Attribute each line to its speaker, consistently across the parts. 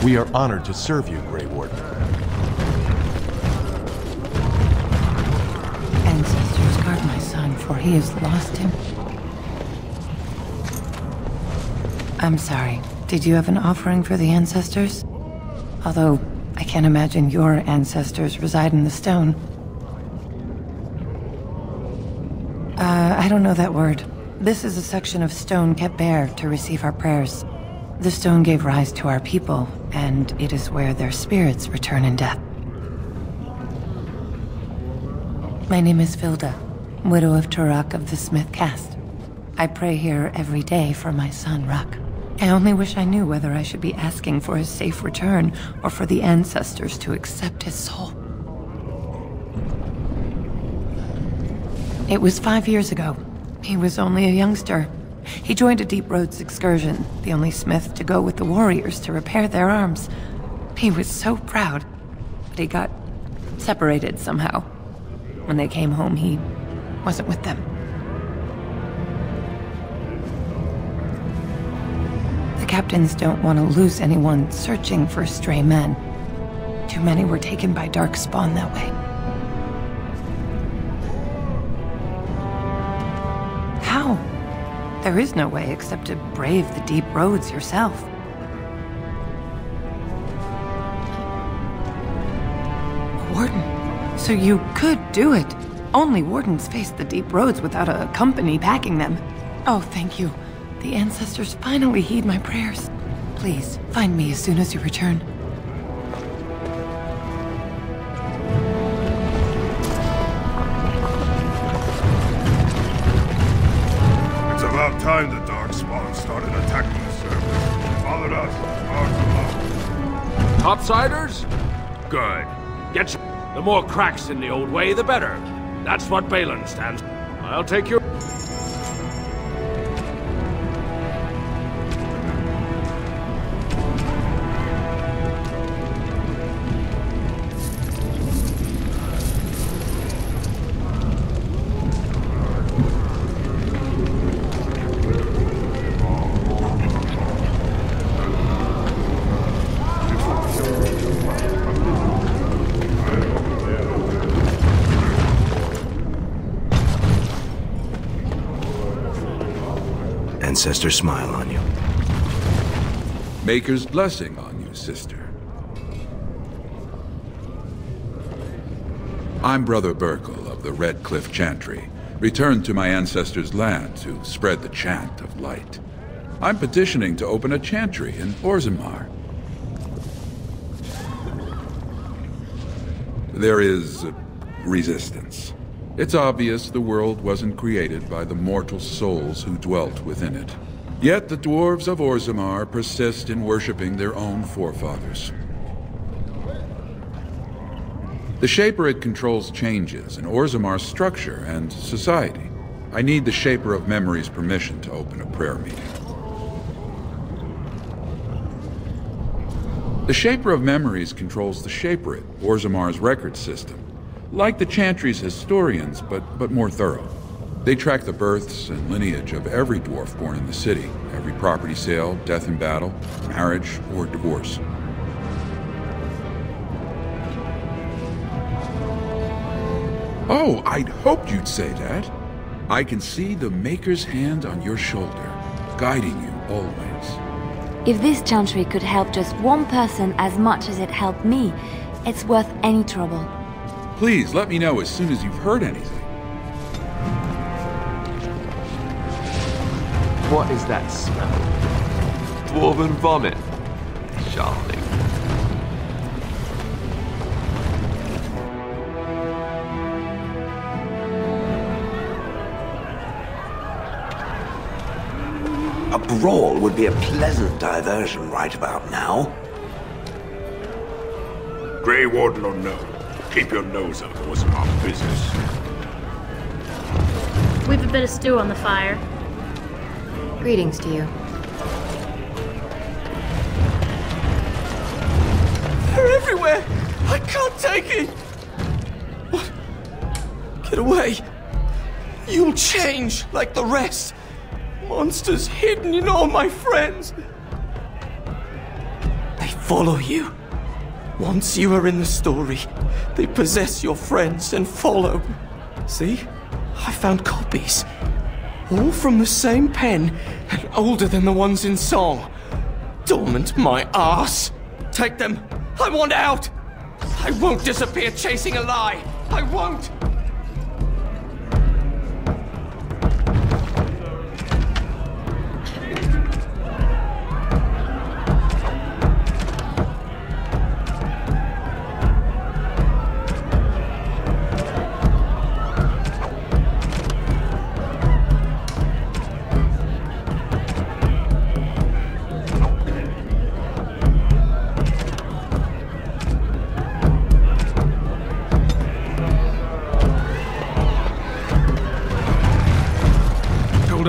Speaker 1: We are honored to serve you, Grey Warden.
Speaker 2: Ancestors, guard my son, for he has lost him. I'm sorry. Did you have an offering for the ancestors? Although, I can't imagine your ancestors reside in the stone. I don't know that word. This is a section of stone kept bare to receive our prayers. The stone gave rise to our people, and it is where their spirits return in death. My name is Vilda, widow of Turak of the Smith caste. I pray here every day for my son, Rak. I only wish I knew whether I should be asking for his safe return or for the ancestors to accept his soul. It was 5 years ago. He was only a youngster. He joined a Deep Roads excursion, the only smith to go with the warriors to repair their arms. He was so proud, but he got separated somehow. When they came home, he wasn't with them. The captains don't want to lose anyone searching for stray men. Too many were taken by Dark Spawn that way. How? There is no way except to brave the deep roads yourself. Warden, so you could do it. Only wardens face the deep roads without a company backing them. Oh, thank you. The ancestors finally heed my prayers. Please, find me as soon as you return.
Speaker 3: It's about time the Darkspawn started attacking the servers. Followed us.
Speaker 4: Topsiders? Good. Get some. The more cracks in the old way, the better. That's what Balin stands. I'll take your...
Speaker 5: Ancestors smile on you.
Speaker 6: Maker's blessing on you, sister. I'm Brother Burkle of the Red Cliff Chantry, returned to my ancestors' land to spread the chant of light. I'm petitioning to open a chantry in Ourzamar. There is resistance. It's obvious the world wasn't created by the mortal souls who dwelt within it. Yet the dwarves of Ourzamar persist in worshipping their own forefathers. The Shaperid controls changes in Ourzamar's structure and society. I need the Shaper of Memory's permission to open a prayer meeting. The Shaper of Memories controls the Shaperid, Ourzamar's record system. Like the Chantry's historians, but more thorough. They track the births and lineage of every dwarf born in the city, every property sale, death in battle, marriage, or divorce. Oh, I'd hoped you'd say that. I can see the Maker's hand on your shoulder, guiding you always.
Speaker 7: If this chantry could help just one person as much as it helped me, it's worth any trouble.
Speaker 6: Please let me know as soon as you've heard anything.
Speaker 8: What is that smell? Dwarven vomit. Charming.
Speaker 5: A brawl would be a pleasant diversion right about now.
Speaker 3: Grey Warden or no, keep your nose out of Ourzamar business.
Speaker 9: We've a bit of stew on the fire.
Speaker 10: Greetings to you.
Speaker 11: They're everywhere! I can't take it! What? Get away! You'll change like the rest! Monsters hidden in all my friends! They follow you. Once you are in the story, they possess your friends and follow. See? I found copies. All from the same pen, and older than the ones in song. Dormant my ass. Take them. I want out. I won't disappear chasing a lie. I won't.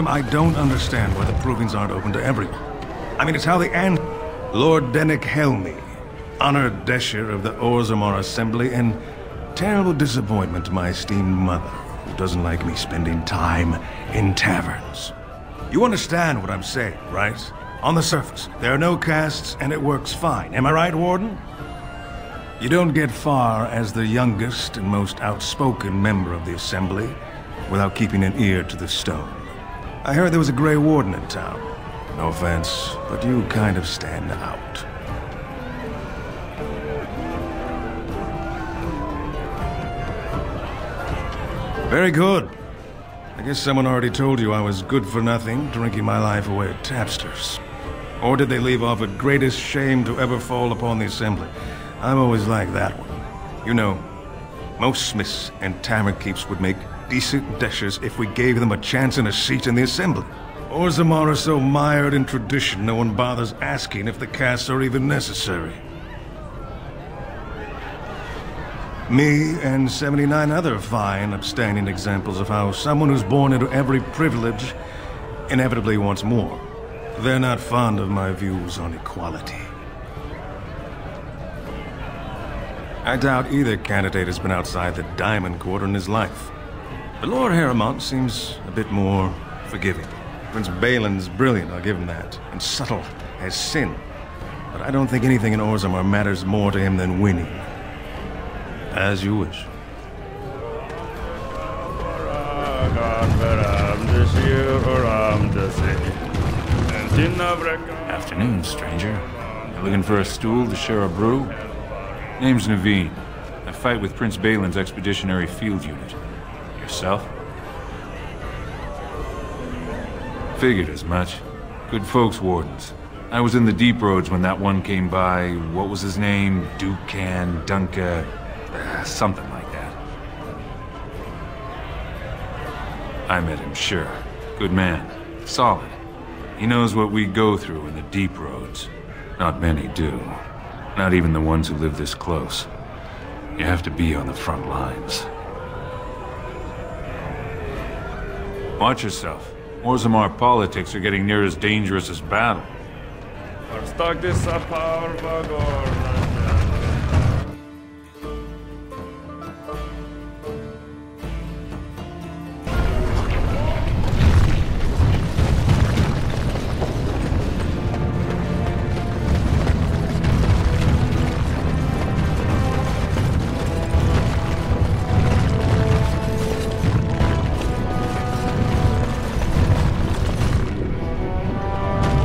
Speaker 12: I don't understand why the provings aren't open to everyone. I mean, it's how the Lord Dennick Helmi, honored Desher of the Ourzamar Assembly, and terrible disappointment to my esteemed mother, who doesn't like me spending time in taverns. You understand what I'm saying, right? On the surface, there are no castes, and it works fine. Am I right, Warden? You don't get far as the youngest and most outspoken member of the Assembly without keeping an ear to the stone. I heard there was a Grey Warden in town. No offense, but you kind of stand out. Very good. I guess someone already told you I was good for nothing, drinking my life away at tapsters. Or did they leave off at greatest shame to ever fall upon the Assembly? I've always liked that one. You know, most smiths and tavern keeps would make decent deshers if we gave them a chance and a seat in the Assembly. Ourzamar are so mired in tradition, no one bothers asking if the castes are even necessary. Me and 79 other fine, upstanding examples of how someone who's born into every privilege inevitably wants more. They're not fond of my views on equality. I doubt either candidate has been outside the Diamond Quarter in his life. But Lord Harrowmont seems a bit more forgiving. Prince Balin's brilliant, I'll give him that, and subtle as sin. But I don't think anything in Ourzamar matters more to him than winning. As you wish.
Speaker 13: Afternoon, stranger. You looking for a stool to share a brew? Name's Naveen. I fight with Prince Balin's expeditionary field unit. Yourself? Figured as much. Good folks, Wardens. I was in the deep roads when that one came by. What was his name? Dukan, Dunka, something like that. I met him, sure. Good man. Solid. He knows what we go through in the deep roads. Not many do. Not even the ones who live this close. You have to be on the front lines. Watch yourself. Ourzamar politics are getting near as dangerous as battle.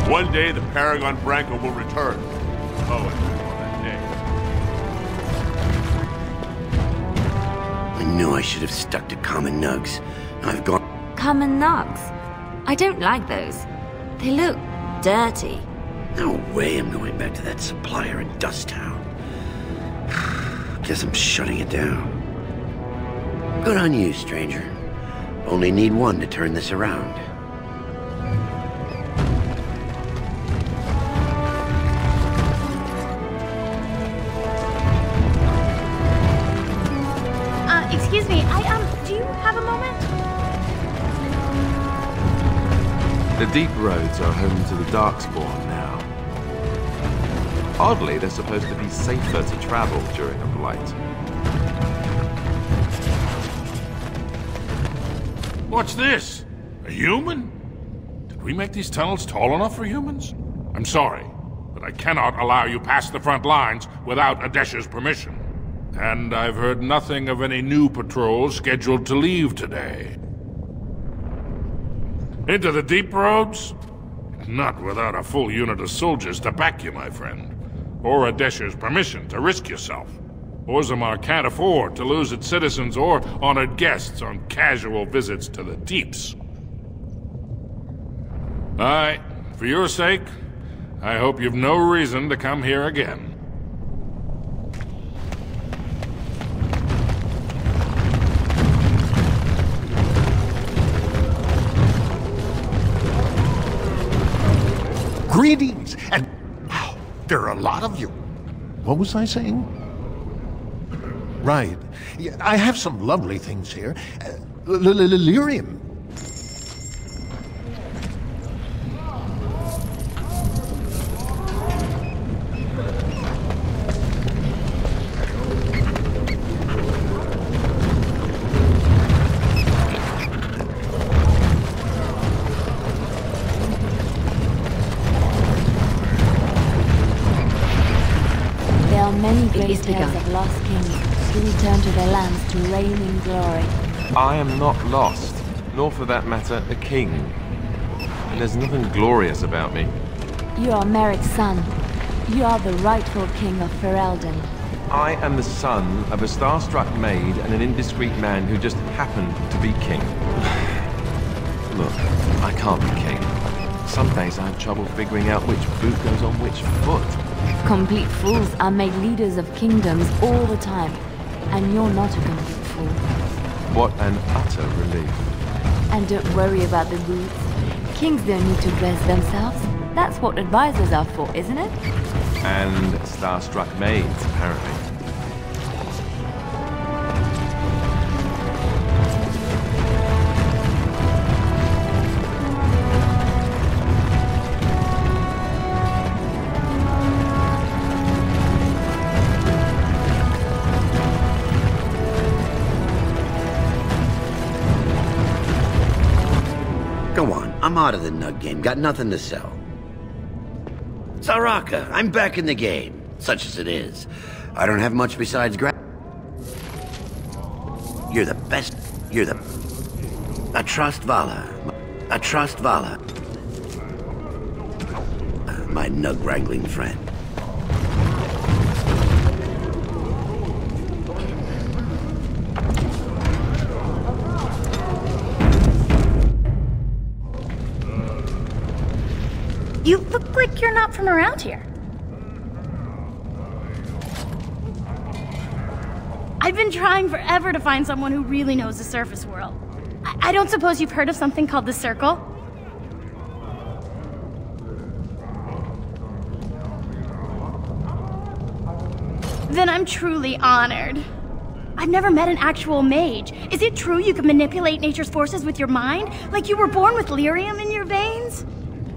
Speaker 3: One day, the Paragon Branco will return. Oh, and on that day.
Speaker 5: I knew I should have stuck to common nugs. I've got...
Speaker 7: Common nugs? I don't like those. They look dirty.
Speaker 5: No way I'm going back to that supplier in Dust Town. Guess I'm shutting it down. Good on you, stranger. Only need one to turn this around.
Speaker 9: Excuse me, do you have a moment?
Speaker 8: The deep roads are home to the Darkspawn now. Oddly, they're supposed to be safer to travel during a blight.
Speaker 4: What's this? A human? Did we make these tunnels tall enough for humans? I'm sorry.
Speaker 3: but I cannot allow you past the front lines without Adesh's permission. And I've heard nothing of any new patrols scheduled to leave today. Into the deep roads? Not without a full unit of soldiers to back you, my friend. Or Adesh's permission to risk yourself. Orzammar can't afford to lose its citizens or honored guests on casual visits to the deeps. Aye, for your sake, I hope you've no reason to come here again.
Speaker 1: Greetings, and wow, there are a lot of you. What was I saying? Right. Yeah, I have some lovely things here. Lyrium.
Speaker 7: Great tales of lost kings who return to their lands to reign in glory.
Speaker 8: I am not lost, nor for that matter, a king. And there's nothing glorious about me.
Speaker 7: You are Merrick's son. You are the rightful king of Ferelden.
Speaker 8: I am the son of a star-struck maid and an indiscreet man who just happened to be king. Look, I can't be king. Some days I have trouble figuring out which boot goes on which foot.
Speaker 7: Complete fools are made leaders of kingdoms all the time, and you're not a complete fool.
Speaker 8: What an utter relief.
Speaker 7: And don't worry about the boots. Kings don't need to dress themselves. That's what advisors are for, isn't it?
Speaker 8: And star-struck maids, apparently.
Speaker 5: Go on, I'm out of the nug game, got nothing to sell. Saraka, I'm back in the game, such as it is. I don't have much besides You're the best, I trust Vala. My nug-wrangling friend.
Speaker 9: You look like you're not from around here. I've been trying forever to find someone who really knows the surface world. I don't suppose you've heard of something called the Circle? Then I'm truly honored. I've never met an actual mage. Is it true you can manipulate nature's forces with your mind? Like you were born with lyrium in your veins?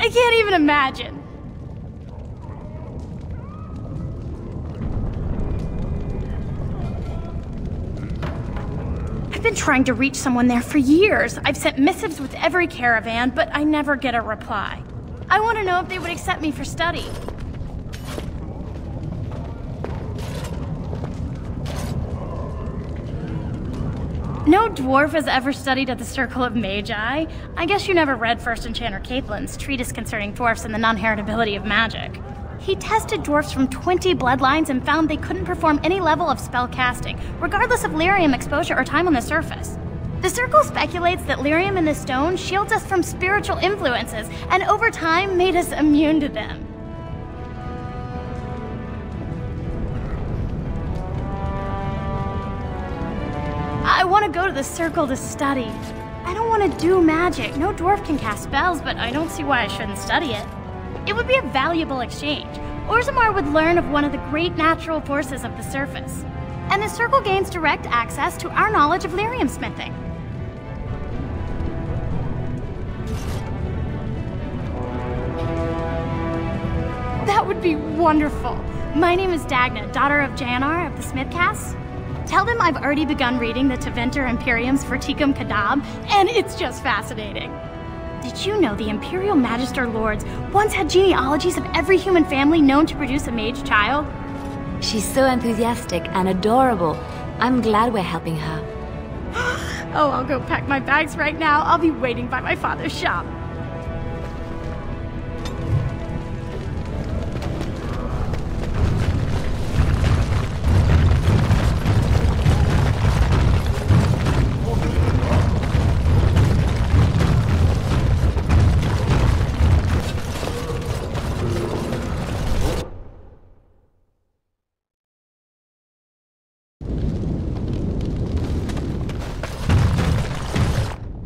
Speaker 9: I can't even imagine. I've been trying to reach someone there for years. I've sent missives with every caravan, but I never get a reply. I want to know if they would accept me for study. No dwarf has ever studied at the Circle of Magi. I guess you never read First Enchanter Caitlin's treatise concerning dwarfs and the non-heritability of magic. He tested dwarfs from 20 bloodlines and found they couldn't perform any level of spell casting, regardless of lyrium exposure or time on the surface. The Circle speculates that lyrium in the stone shields us from spiritual influences, and over time made us immune to them. I want to go to the Circle to study. I don't want to do magic. No dwarf can cast spells, but I don't see why I shouldn't study it. It would be a valuable exchange. Orzammar would learn of one of the great natural forces of the surface. And the Circle gains direct access to our knowledge of lyrium smithing. That would be wonderful. My name is Dagna, daughter of Janar of the Smithcasts. Tell them I've already begun reading the Teventer Imperium's Verticum Kadab, and it's just fascinating. Did you know the Imperial Magister Lords once had genealogies of every human family known to produce a mage child?
Speaker 7: She's so enthusiastic and adorable. I'm glad we're helping her.
Speaker 9: Oh, I'll go pack my bags right now. I'll be waiting by my father's shop.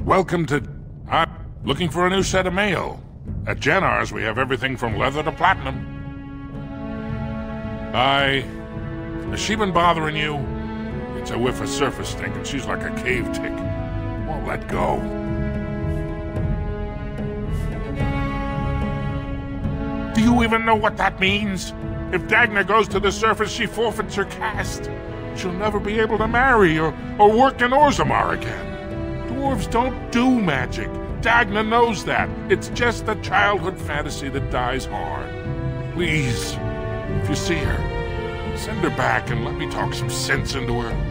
Speaker 3: Welcome to... I'm looking for a new set of mail. At Jennar's, we have everything from leather to platinum. Has she been bothering you? It's a whiff of surface stink, and she's like a cave tick. Won't let go. Do you even know what that means? If Dagna goes to the surface, she forfeits her caste. She'll never be able to marry or work in Orzammar again. Dwarves don't do magic. Dagna knows that. It's just a childhood fantasy that dies hard. Please, if you see her, send her back and let me talk some sense into her.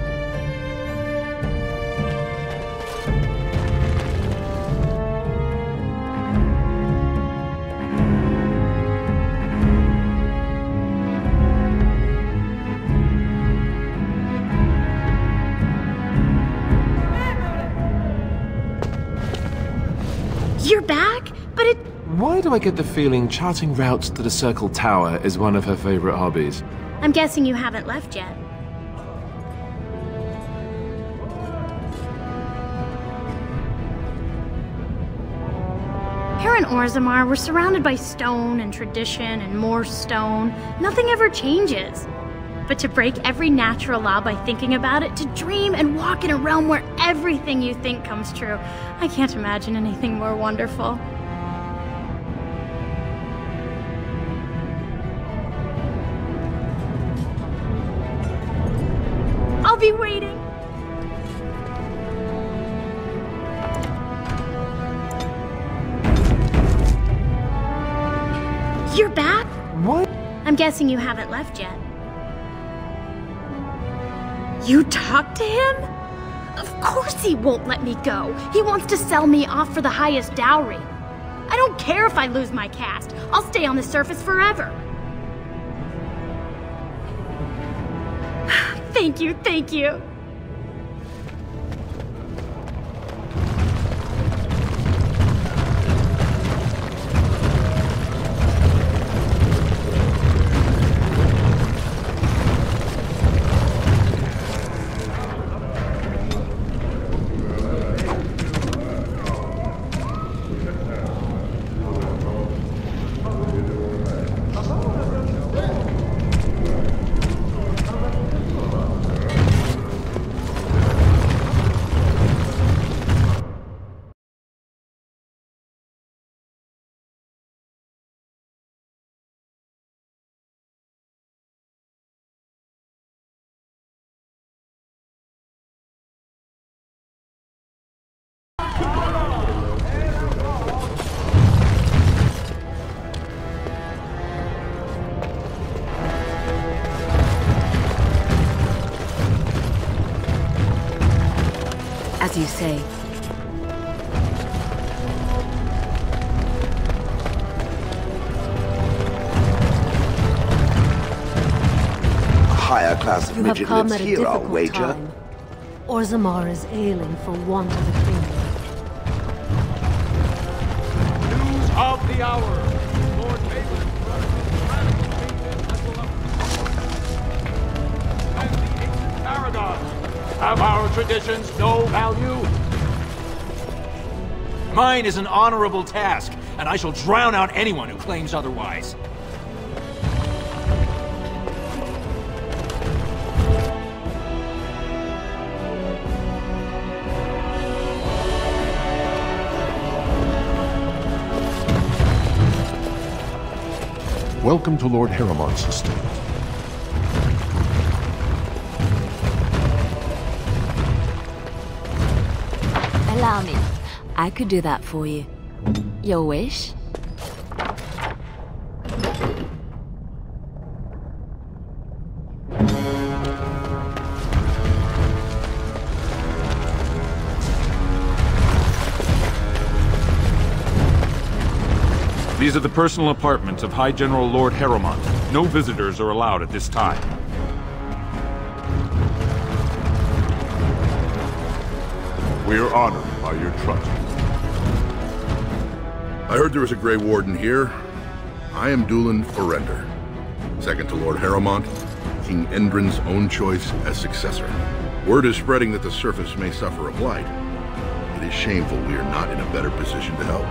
Speaker 9: You're back? But it...
Speaker 14: Why do I get the feeling charting routes to the Circle Tower is one of her favorite hobbies?
Speaker 9: I'm guessing you haven't left yet. Here in Orzammar, we're surrounded by stone and tradition and more stone. Nothing ever changes. But to break every natural law by thinking about it, to dream and walk in a realm where everything you think comes true, I can't imagine anything more wonderful. I'll be waiting. You're back?
Speaker 14: What?
Speaker 9: I'm guessing you haven't left yet. You talked to him? Of course he won't let me go. He wants to sell me off for the highest dowry. I don't care if I lose my caste. I'll stay on the surface forever. Thank you, thank you.
Speaker 7: As you say.
Speaker 5: A higher class of
Speaker 15: You have come
Speaker 5: midgets
Speaker 15: at a
Speaker 5: here, I'll
Speaker 15: difficult
Speaker 5: wager.
Speaker 15: time. Orzammar is ailing for want of a king.
Speaker 4: News of the hour. Lord Balin and the ancient paragon. Have our traditions no value?
Speaker 16: Mine is an honorable task, and I shall drown out anyone who claims otherwise.
Speaker 1: Welcome to Lord Harriman's estate.
Speaker 7: Allow me. I could do that for you. Your wish?
Speaker 13: These are the personal apartments of High General Lord Heromont. No visitors are allowed at this time.
Speaker 1: We are honored by your trust. I heard there was a Grey Warden here. I am Dulin Forrender, second to Lord Heromont, King Endrin's own choice as successor. Word is spreading that the surface may suffer a blight. It is shameful we are not in a better position to help.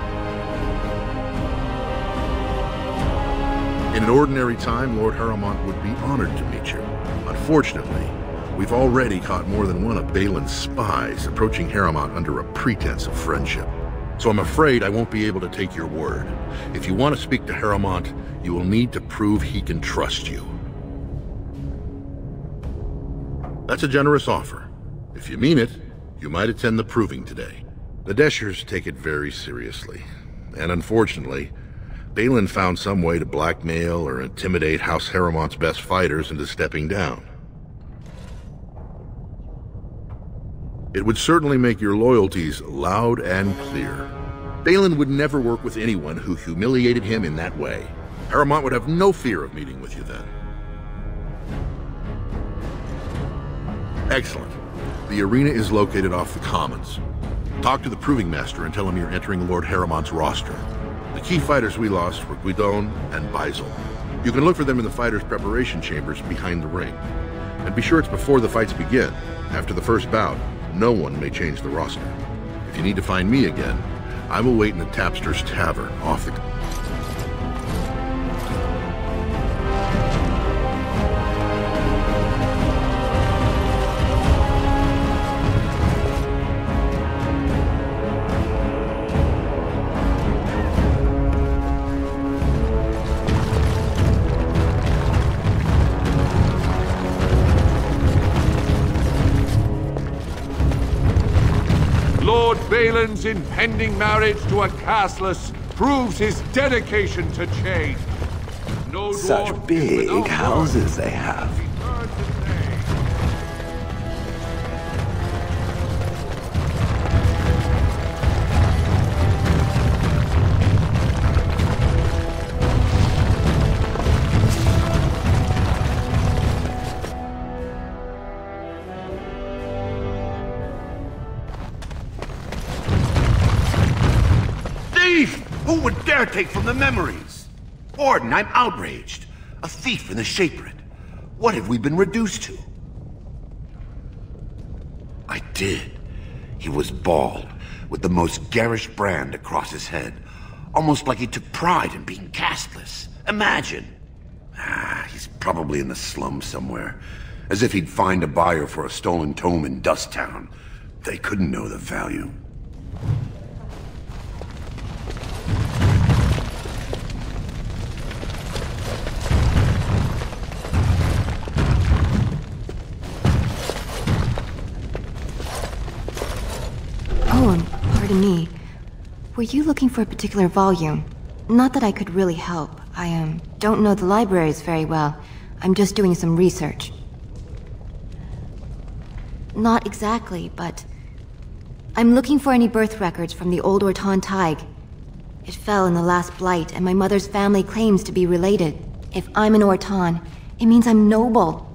Speaker 1: In an ordinary time, Lord Heromont would be honored to meet you. Unfortunately, we've already caught more than one of Balin's spies approaching Heromont under a pretense of friendship. So I'm afraid I won't be able to take your word. If you want to speak to Heromont, you will need to prove he can trust you. That's a generous offer. If you mean it, you might attend the proving today. The Deschers take it very seriously. And unfortunately, Balin found some way to blackmail or intimidate House Heromont's best fighters into stepping down. It would certainly make your loyalties loud and clear. Balin would never work with anyone who humiliated him in that way. Heromont would have no fear of meeting with you then. Excellent. The arena is located off the Commons. Talk to the Proving Master and tell him you're entering Lord Heromont's roster. The key fighters we lost were Guidon and Baisel. You can look for them in the fighters' preparation chambers behind the ring. And be sure it's before the fights begin. After the first bout, no one may change the roster. If you need to find me again, I will wait in the Tapster's Tavern off the...
Speaker 3: Lord Balin's impending marriage to a castless proves his dedication to change. No
Speaker 5: Such big houses they have. Who would dare take from the memories? Warden, I'm outraged. A thief in the Shapered. What have we been reduced to? I did. He was bald, with the most garish brand across his head. Almost like he took pride in being castless. Imagine. He's probably in the slums somewhere. As if he'd find a buyer for a stolen tome in Dust Town. They couldn't know the value.
Speaker 10: Pardon me. Were you looking for a particular volume? Not that I could really help. I don't know the libraries very well. I'm just doing some research. Not exactly, but... I'm looking for any birth records from the old Orton Tig. It fell in the last blight, and my mother's family claims to be related. If I'm an Orton, it means I'm noble.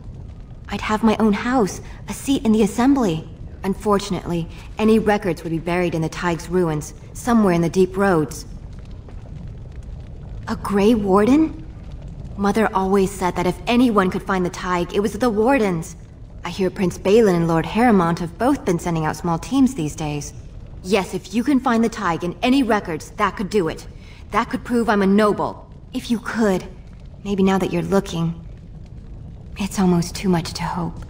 Speaker 10: I'd have my own house, a seat in the assembly. Unfortunately, any records would be buried in the Tig's ruins, somewhere in the deep roads. A Grey Warden? Mother always said that if anyone could find the Tig, it was the Wardens. I hear Prince Balin and Lord Heromont have both been sending out small teams these days. Yes, if you can find the Tig in any records, that could do it. That could prove I'm a noble. If you could. Maybe now that you're looking. It's almost too much to hope.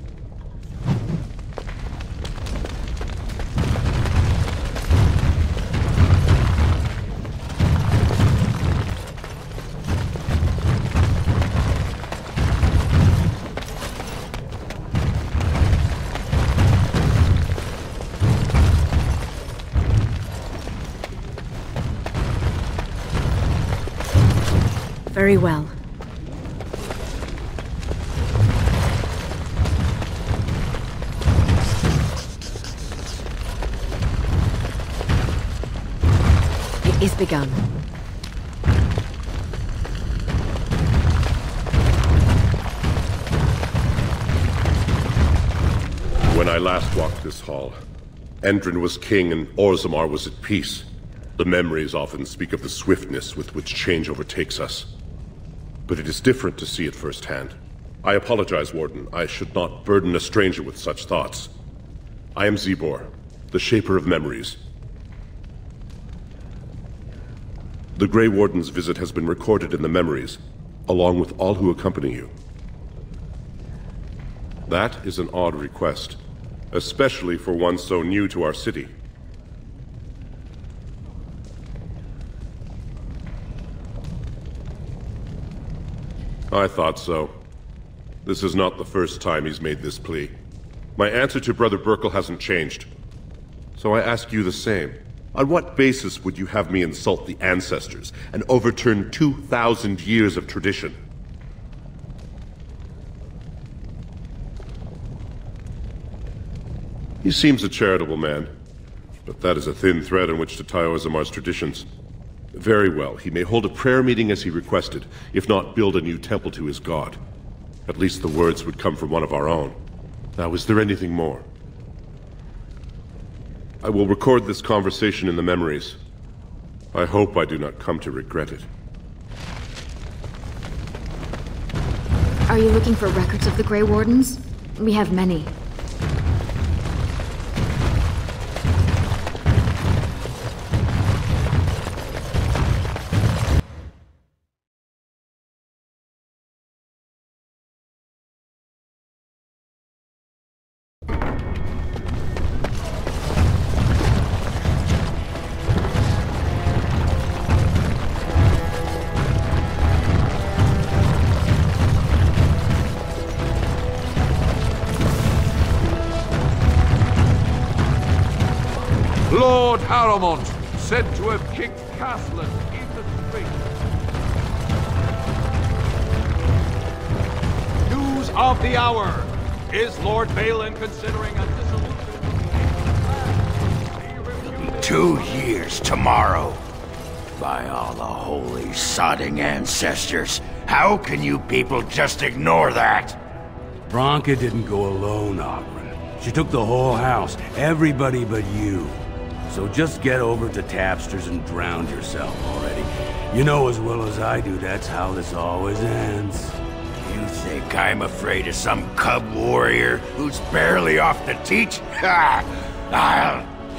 Speaker 15: Very well. It is begun.
Speaker 17: When I last walked this hall, Endrin was king and Orzammar was at peace. The memories often speak of the swiftness with which change overtakes us. But it is different to see it firsthand. I apologize, Warden. I should not burden a stranger with such thoughts. I am Zebor, the Shaper of Memories. The Grey Warden's visit has been recorded in the memories, along with all who accompany you. That is an odd request, especially for one so new to our city. I thought so. This is not the first time he's made this plea. My answer to Brother Burkle hasn't changed. So I ask you the same. On what basis would you have me insult the ancestors and overturn 2,000 years of tradition? He seems a charitable man, but that is a thin thread on which to tie Orzammar's traditions. Very well, he may hold a prayer meeting as he requested, if not build a new temple to his god. At least the words would come from one of our own. Now, is there anything more? I will record this conversation in the memories. I hope I do not come to regret it.
Speaker 10: Are you looking for records of the Grey Wardens? We have many.
Speaker 8: Lord Haramont, said to have kicked Castellan in the street.
Speaker 16: News of the hour! Is Lord Balin considering a dissolution?
Speaker 5: It'll be 2 years tomorrow. By all the holy sodding ancestors, how can you people just ignore that?
Speaker 18: Branka didn't go alone, Ogren. She took the whole house, everybody but you. So just get over to Tapster's and drown yourself already. You know as well as I do that's how this always ends.
Speaker 5: You think I'm afraid of some cub warrior who's barely off the teach? Ha!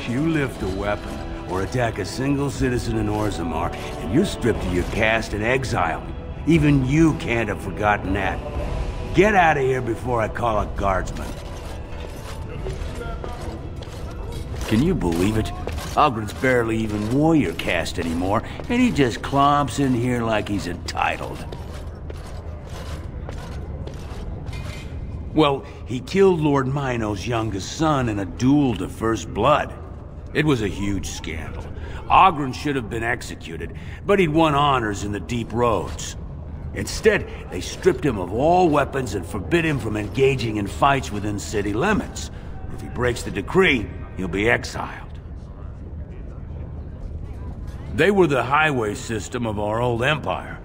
Speaker 18: You lift a weapon or attack a single citizen in Orzammar, and you're stripped of your caste and exiled. Even you can't have forgotten that. Get out of here before I call a guardsman. Can you believe it? Ogren's barely even warrior caste anymore, and he just clomps in here like he's entitled. Well, he killed Lord Mino's youngest son in a duel to first blood. It was a huge scandal. Ogren should have been executed, but he'd won honors in the Deep Roads. Instead, they stripped him of all weapons and forbid him from engaging in fights within city limits. If he breaks the decree, he'll be exiled. They were the highway system of our old empire.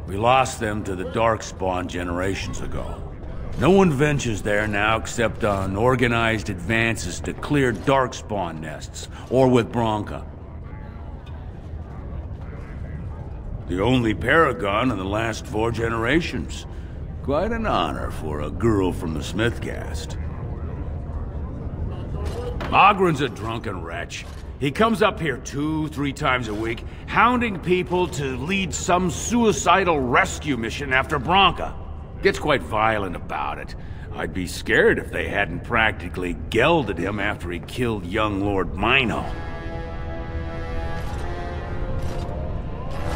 Speaker 18: We lost them to the Darkspawn generations ago. No one ventures there now except on organized advances to clear Darkspawn nests, or with Branka. The only paragon in the last 4 generations. Quite an honor for a girl from the Smith caste. Ogren's a drunken wretch. He comes up here 2-3 times a week, hounding people to lead some suicidal rescue mission after Branka. Gets quite violent about it. I'd be scared if they hadn't practically gelded him after he killed young Lord Mino.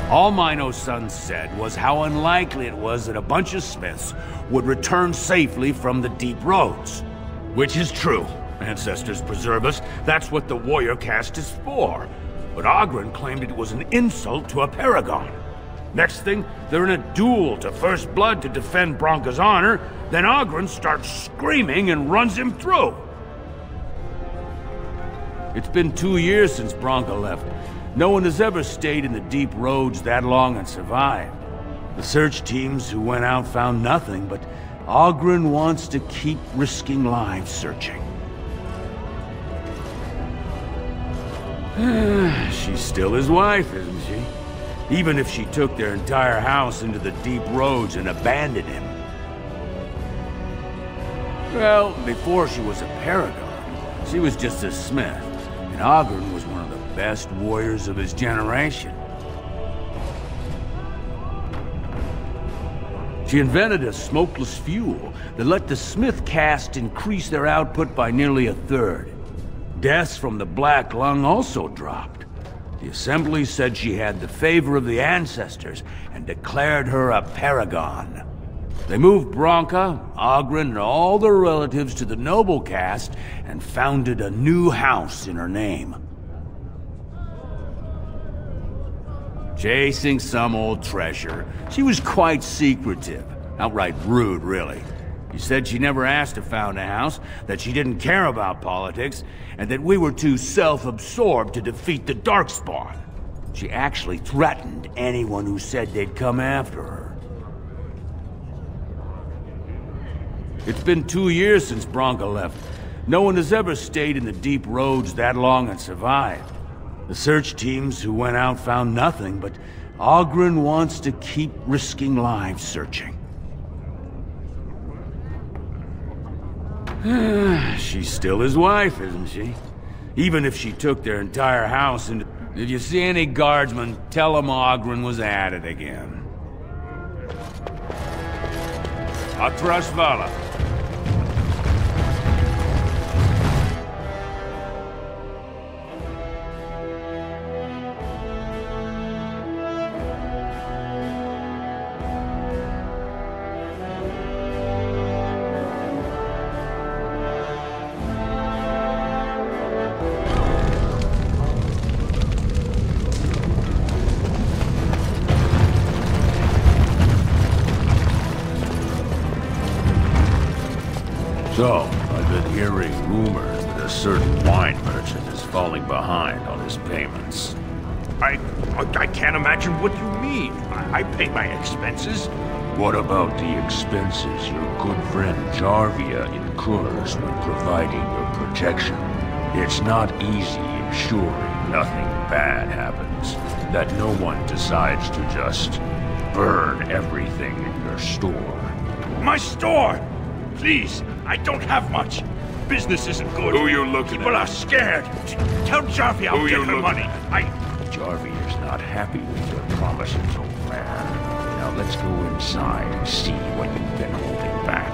Speaker 18: All Mino's son said was how unlikely it was that a bunch of Smiths would return safely from the Deep Roads. Which is true. Ancestors preserve us, that's what the warrior caste is for. But Ogren claimed it was an insult to a paragon. Next thing, they're in a duel to first blood to defend Branca's honor, then Oghren starts screaming and runs him through. It's been 2 years since Branca left. No one has ever stayed in the deep roads that long and survived. The search teams who went out found nothing, but Oghren wants to keep risking lives searching. She's still his wife, isn't she? Even if she took their entire house into the deep roads and abandoned him. Well, before she was a paragon, she was just a smith, and Oghren was one of the best warriors of his generation. She invented a smokeless fuel that let the smith caste increase their output by nearly 1/3. Deaths from the Black Lung also dropped. The Assembly said she had the favor of the ancestors and declared her a paragon. They moved Branca, Oghren, and all their relatives to the noble caste and founded a new house in her name. Chasing some old treasure. She was quite secretive. Outright rude, really. She said she never asked to found a house, that she didn't care about politics, and that we were too self-absorbed to defeat the Darkspawn. She actually threatened anyone who said they'd come after her. It's been 2 years since Branca left. No one has ever stayed in the deep roads that long and survived. The search teams who went out found nothing, but Oghren wants to keep risking lives searching. She's still his wife, isn't she? Even if she took their entire house and... If you see any guardsmen, tell them Oghren was at it again. Atrasvala.
Speaker 4: So, I've been hearing rumors that a certain wine merchant is falling behind on his payments.
Speaker 19: I can't imagine what you mean. I pay my expenses.
Speaker 4: What about the expenses your good friend Jarvia incurs when providing your protection? It's not easy ensuring nothing bad happens, that no one decides to just burn everything in your store.
Speaker 19: My store! Please, I don't have much. Business isn't good.
Speaker 4: Who you looking
Speaker 19: People
Speaker 4: at?
Speaker 19: are scared. Tell Jarvia I'll get her money.
Speaker 4: Jarvia's not happy with your promises, old man. Now let's go inside and see what you've been holding back.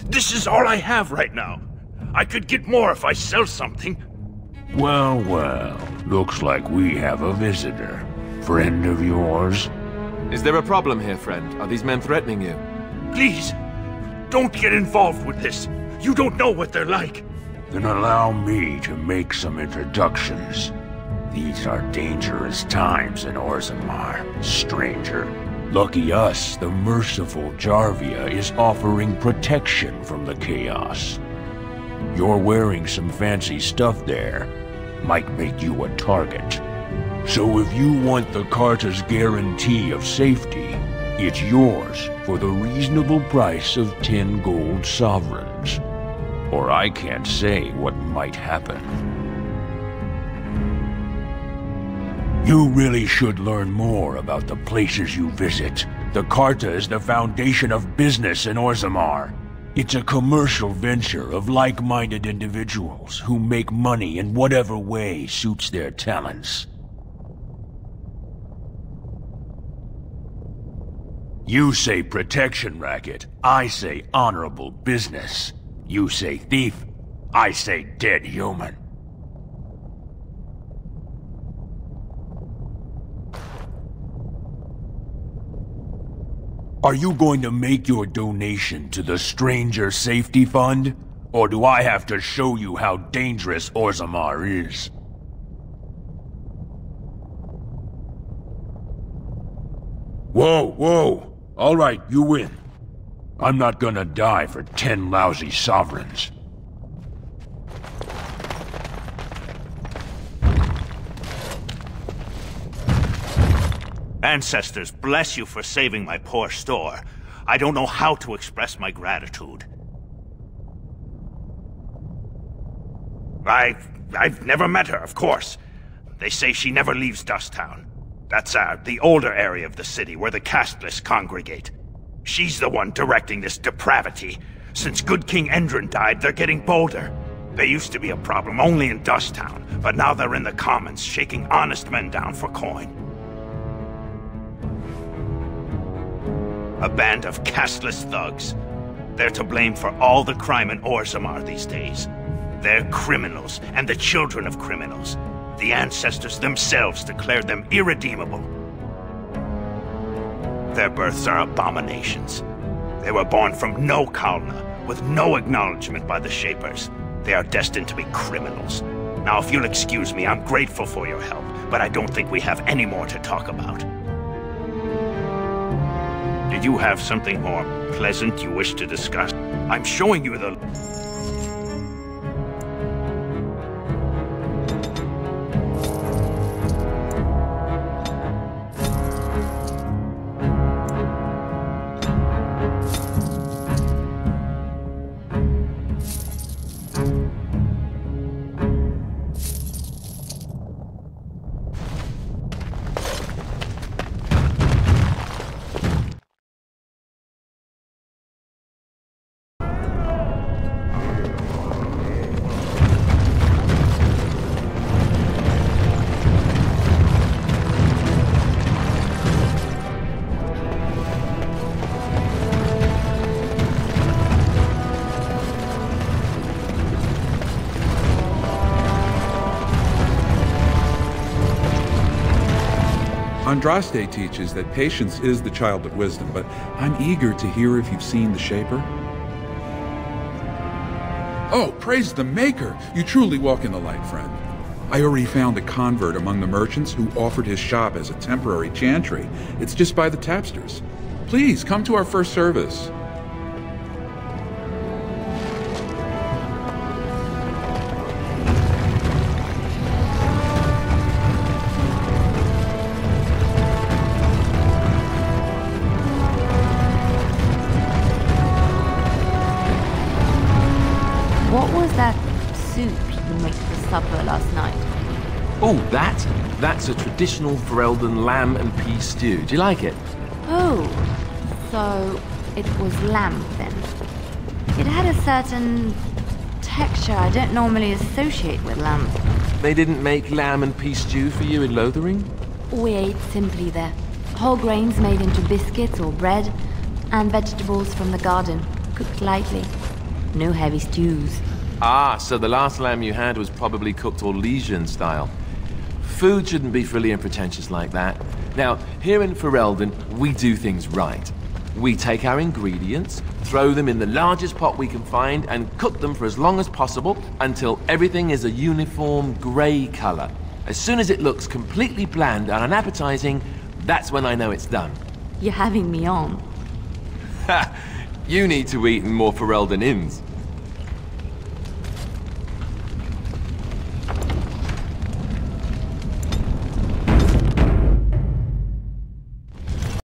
Speaker 19: This is all I have right now. I could get more if I sell something.
Speaker 4: Well, well. Looks like we have a visitor. Friend of yours?
Speaker 14: Is there a problem here, friend? Are these men threatening you?
Speaker 19: Please, don't get involved with this. You don't know what they're like.
Speaker 4: Then allow me to make some introductions. These are dangerous times in Orzammar, stranger. Lucky us, the merciful Jarvia is offering protection from the chaos. You're wearing some fancy stuff there. Might make you a target. So if you want the Carta's guarantee of safety, it's yours for the reasonable price of 10 gold sovereigns. Or I can't say what might happen. You really should learn more about the places you visit. The Carta is the foundation of business in Orzammar. It's a commercial venture of like-minded individuals who make money in whatever way suits their talents. You say protection racket, I say honorable business. You say thief, I say dead human. Are you going to make your donation to the Stranger Safety Fund? Or do I have to show you how dangerous Orzammar is? Whoa, whoa! All right, you win. I'm not gonna die for 10 lousy sovereigns.
Speaker 19: Ancestors, bless you for saving my poor store. I don't know how to express my gratitude. I've never met her, of course. They say she never leaves Dusttown. That's the older area of the city where the casteless congregate. She's the one directing this depravity. Since good King Endrin died, they're getting bolder. They used to be a problem only in Dusttown, but now they're in the commons, shaking honest men down for coin. A band of casteless thugs. They're to blame for all the crime in Orzammar these days. They're criminals, and the children of criminals. The ancestors themselves declared them irredeemable. Their births are abominations. They were born from no Kalna, with no acknowledgement by the Shapers. They are destined to be criminals. Now, if you'll excuse me, I'm grateful for your help, but I don't think we have any more to talk about. Did you have something more pleasant you wish to discuss? I'm showing you the...
Speaker 6: Andraste teaches that patience is the child of wisdom, but I'm eager to hear if you've seen the Shaper. Oh, praise the Maker! You truly walk in the light, friend. I already found a convert among the merchants who offered his shop as a temporary chantry. It's just by the tapsters. Please, come to our first service.
Speaker 7: What was that soup you made for supper last night?
Speaker 8: Oh, that's a traditional Ferelden lamb and pea stew. Do you like it?
Speaker 7: Oh, so it was lamb then. It had a certain texture I don't normally associate with lamb.
Speaker 8: They didn't make lamb and pea stew for you in Lothering?
Speaker 7: We ate simply there. Whole grains made into biscuits or bread, and vegetables from the garden, cooked lightly. No heavy stews.
Speaker 8: Ah, so the last lamb you had was probably cooked Orlesian style. Food shouldn't be frilly and pretentious like that. Now, here in Ferelden, we do things right. We take our ingredients, throw them in the largest pot we can find, and cook them for as long as possible until everything is a uniform grey color. As soon as it looks completely bland and unappetizing, that's when I know it's done.
Speaker 7: You're having me on.
Speaker 8: Ha! You need to eat in more Ferelden inns.